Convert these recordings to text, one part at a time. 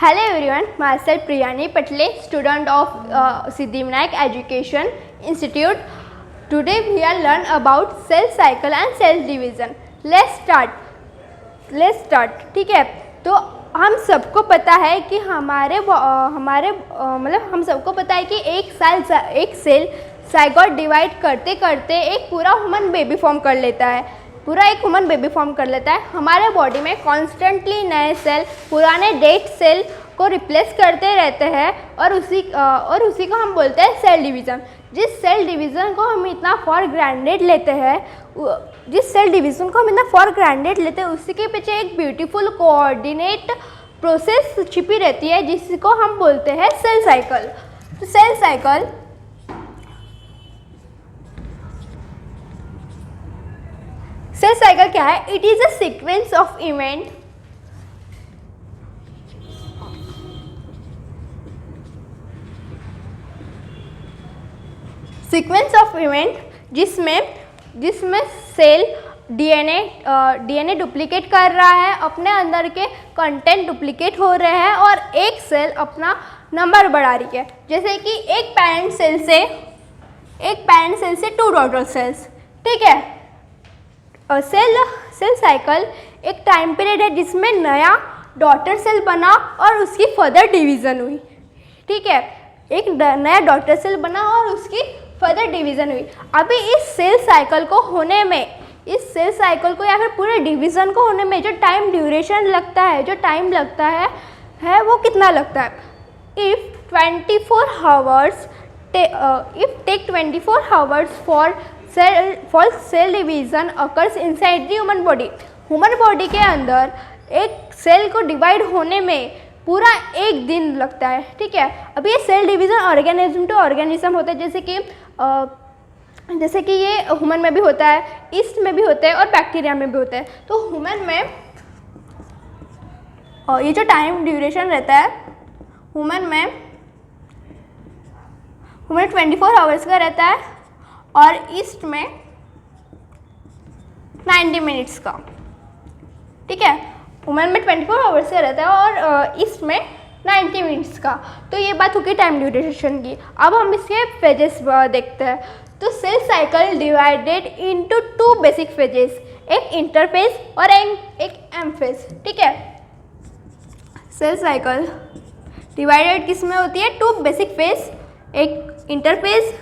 Hello everyone, myself Priyani Patle, student of Siddhivinayak Education Institute. Today we are learn about cell cycle and cell division. Let's start. ठीक है। तो हम सबको पता है कि हमारे मतलब हम सबको पता है कि एक सेल साइगोट डिवाइड करते करते एक पूरा ह्यूमन बेबी फॉर्म कर लेता है। हमारे बॉडी में कॉन्स्टेंटली नए सेल पुराने डेड सेल को रिप्लेस करते रहते हैं और उसी को हम बोलते हैं सेल डिवीज़न। जिस सेल डिवीज़न को हम इतना फॉर ग्रांटेड लेते हैं उसी के पीछे एक ब्यूटीफुल कोऑर्डिनेट प्रोसेस छिपी रहती है जिसको हम बोलते हैं सेल साइकिल। तो सेल साइकिल क्या है? It is a sequence of event जिसमें सेल डीएनए डुप्लीकेट कर रहा है, अपने अंदर के कंटेंट डुप्लीकेट हो रहे हैं और एक सेल अपना नंबर बढ़ा रही है। जैसे कि एक पैरेंट सेल से 2 डॉटर सेल्स। ठीक है। सेल साइकिल एक टाइम पीरियड है जिसमें नया डॉटर सेल बना और उसकी फर्दर डिवीज़न हुई। ठीक है। एक नया डॉटर सेल बना और उसकी फर्दर डिवीज़न हुई। अभी इस सेल साइकिल को या फिर पूरे डिवीज़न को होने में जो टाइम ड्यूरेशन लगता है, वो कितना लगता है? If 24 hours for cell division occurs inside the human body। Human body के अंदर एक सेल को डिवाइड होने में पूरा एक दिन लगता है। ठीक है। अब ये cell division organism to organism होता है, जैसे कि ये ह्यूमन में भी होता है, ईस्ट में भी होता है और बैक्टीरिया में भी होता है। तो ह्यूमन में ये जो टाइम ड्यूरेशन रहता है ह्यूमन में 24 आवर्स का रहता है और ईस्ट में 90 मिनट्स का। ठीक है। ह्यूमन में 24 आवर्स का रहता है और ईस्ट में 90 मिनट्स का। तो ये बात होगी टाइम ड्यूरेशन की। अब हम इसके फेजेस देखते हैं। तो cell cycle divided into 2 basic phases, एक इंटरफेज और एक एम फेज। ठीक है। सेल साइकिल डिवाइडेड किस में होती है? 2 बेसिक फेज, एक इंटरफेज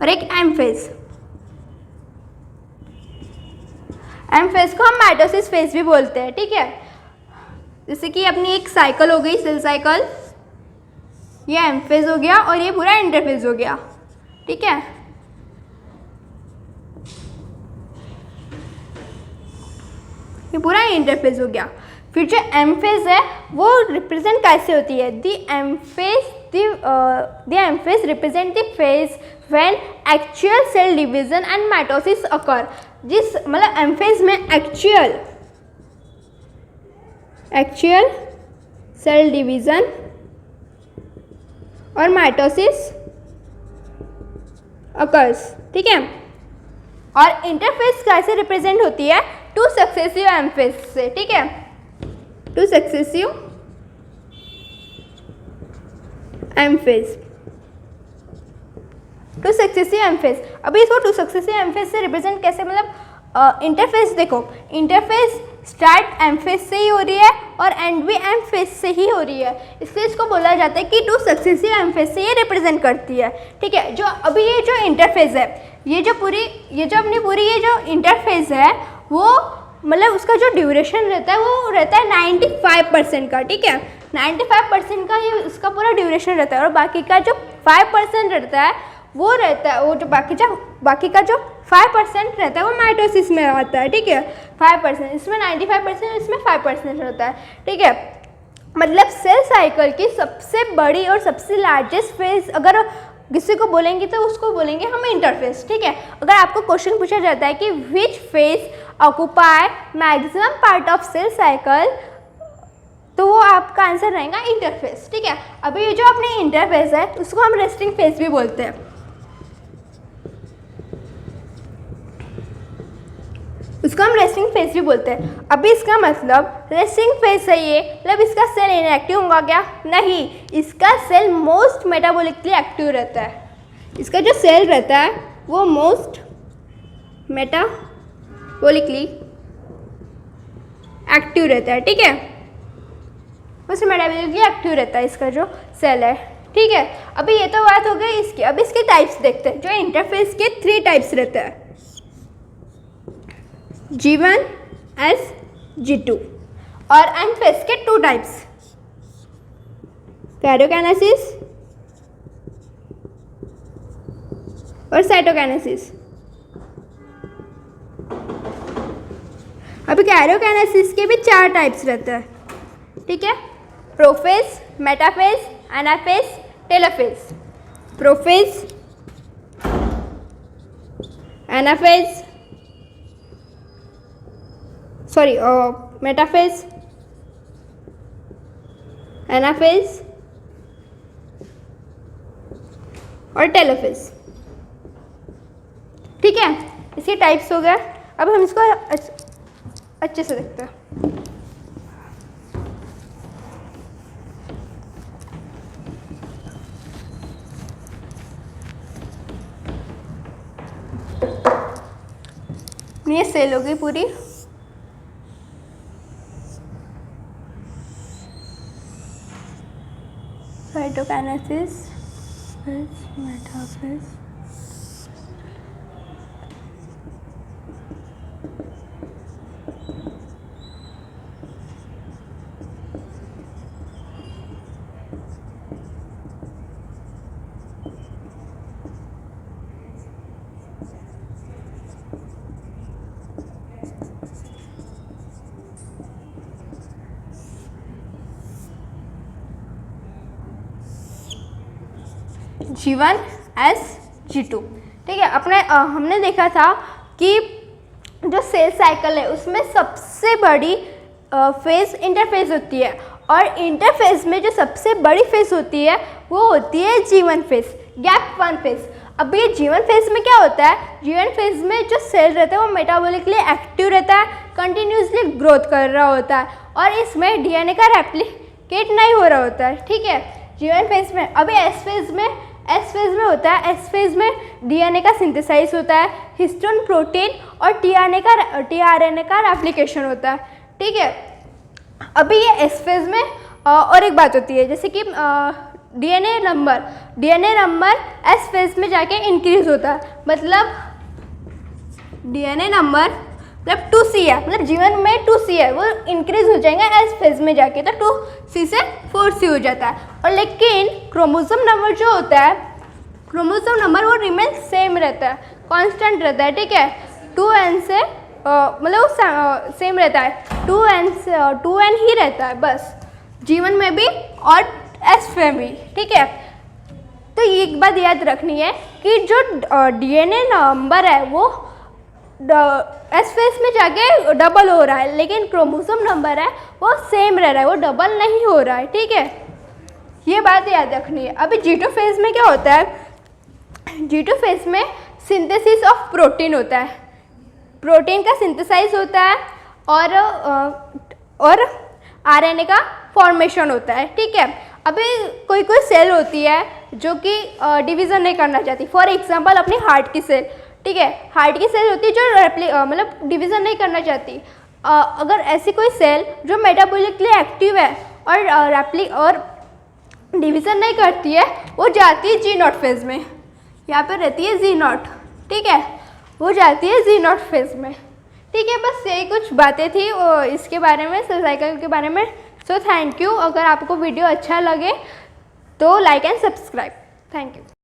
और एक एम फेज। एम फेज को हम माइटोसिस फेज भी बोलते हैं। ठीक है। जैसे कि अपनी एक साइकिल हो गई सेल साइकिल, ये एम फेज हो गया और ये पूरा इंटरफेज हो गया। ठीक है। ये पूरा इंटरफेज हो गया। फिर जो एम फेज है वो रिप्रेजेंट कैसे होती है? The M phase represent the phase when actual cell division and mitosis occur. मतलब एम फेज में एक्चुअल सेल डिवीजन और माइटोसिस अकर्स। ठीक है। और इंटरफेज कैसे रिप्रेजेंट होती है? 2 सक्सेसिव एम फेज से। ठीक है। 2 सक्सेसिव एम फेज। अभी इसको 2 सक्सेसिव एम फेज से रिप्रेजेंट कैसे? मतलब इंटरफेस देखो, इंटरफेस स्टार्ट एम फेज से ही हो रही है और एंड भी एम फेज से ही हो रही है, इसलिए इसको बोला जाता है कि 2 सक्सेसिव एम फेज से ये रिप्रेजेंट करती है। ठीक है। जो अभी ये जो इंटरफेज है, ये जो इंटरफेज है वो मतलब उसका जो ड्यूरेशन रहता है वो रहता है 95% का। ठीक है। 95% का ये उसका पूरा ड्यूरेशन रहता है और बाकी का जो 5% रहता है वो जो बाकी का जो 5% रहता है वो माइटोसिस में आता है। ठीक है। 5%, इसमें 95%, इसमें 5% रहता है। ठीक है। मतलब सेल साइकिल की सबसे बड़ी और सबसे लार्जेस्ट फेज अगर किसी को बोलेंगे तो उसको बोलेंगे हम इंटरफेस। ठीक है। अगर आपको क्वेश्चन पूछा जाता है कि which phase occupy maximum part of cell cycle, तो वो आपका आंसर रहेगा इंटरफेस। ठीक है। अभी ये जो अपने इंटरफेस है उसको हम रेस्टिंग फेज भी बोलते हैं। इसको हम रेस्टिंग फेज भी बोलते हैं। अभी इसका मतलब रेस्टिंग फेज है ये, मतलब इसका सेल इनएक्टिव होगा क्या? नहीं, इसका सेल मोस्ट मेटाबॉलिकली एक्टिव रहता है। इसका जो सेल रहता है वो मोस्ट मेटाबॉलिकली एक्टिव रहता है, ठीक है, मोस्ट मेटाबॉलिकली एक्टिव रहता है इसका जो सेल है, ठीक है। अभी ये तो बात हो गई इसकी। अब इसके टाइप्स देखते हैं। जो इंटरफेस के 3 टाइप्स रहते हैं, G1, S, G2, और एनाफेज के 2 टाइप्स, कैरियोकाइनेसिस और साइटोकाइनेसिस। अभी कैरियोकाइनेसिस के भी 4 टाइप्स रहते हैं, ठीक है, prophase, metaphase, anaphase, telophase. Prophase, anaphase, metaphase, anaphase और टेलोफेज, ठीक है। इसके टाइप्स हो गए। अब हम इसको अच्छे से देखते हैं। ये सेल हो गई पूरी। Cytokinesis, metaphase, G1, S, G2, ठीक है। हमने देखा था कि जो सेल साइकिल है उसमें सबसे बड़ी फेज इंटरफेज होती है, और इंटरफेज में जो सबसे बड़ी फेज होती है वो होती है G1 फेज, गैप 1 फेज। अब ये G1 फेज में क्या होता है? G1 फेज में जो सेल रहता है वो मेटाबॉलिकली एक्टिव रहता है, कंटिन्यूसली ग्रोथ कर रहा होता है, और इसमें डीएनए का रेप्लिकेट नहीं हो रहा होता है, ठीक है, G1 फेज में। अभी एस फेज में होता है, एस फेज में डीएनए का सिंथेसाइज होता है, हिस्टोन प्रोटीन और टीआरएनए का रेप्लिकेशन होता है, ठीक है। अभी ये एस फेज में और एक बात होती है, जैसे कि डीएनए नंबर एस फेज में जाके इंक्रीज होता है, मतलब डीएनए नंबर मतलब 2C है, मतलब जीवन में 2C है, वो इंक्रीज हो जाएगा एस फेज में जाके, तो 2C से 4C हो जाता है। और लेकिन क्रोमोसोम नंबर जो होता है, क्रोमोसोम नंबर वो रिमेन सेम रहता है, कांस्टेंट रहता है, ठीक है, 2n से मतलब वो सेम रहता है, 2n ही रहता है बस, जीवन में भी और एस में भी, ठीक है। तो ये एक बात याद रखनी है कि जो डीएनए नंबर है वो एस फेज में जाके डबल हो रहा है, लेकिन क्रोमोसोम नंबर है वो सेम रह रहा है, वो डबल नहीं हो रहा है, ठीक है, ये बात याद रखनी है। अभी G2 फेज में क्या होता है? G2 फेज में सिंथेसिस ऑफ प्रोटीन होता है, प्रोटीन का सिंथेसाइज होता है, और आरएनए का फॉर्मेशन होता है, ठीक है। अभी कोई सेल होती है जो कि डिवीज़न नहीं करना चाहती, फॉर एग्जांपल अपनी हार्ट की सेल, ठीक है, हार्ट की सेल होती है जो मतलब डिवीज़न नहीं करना चाहती। अगर ऐसी कोई सेल जो मेटाबॉलिकली एक्टिव है और डिवीज़न नहीं करती है, वो जाती है G0 फेज में, यहाँ पे रहती है G0, ठीक है, वो जाती है G0 फेज में, ठीक है। बस यही कुछ बातें थी इसके बारे में, सेल साइकिल के बारे में। So thank you. अगर आपको वीडियो अच्छा लगे तो like and subscribe. Thank you.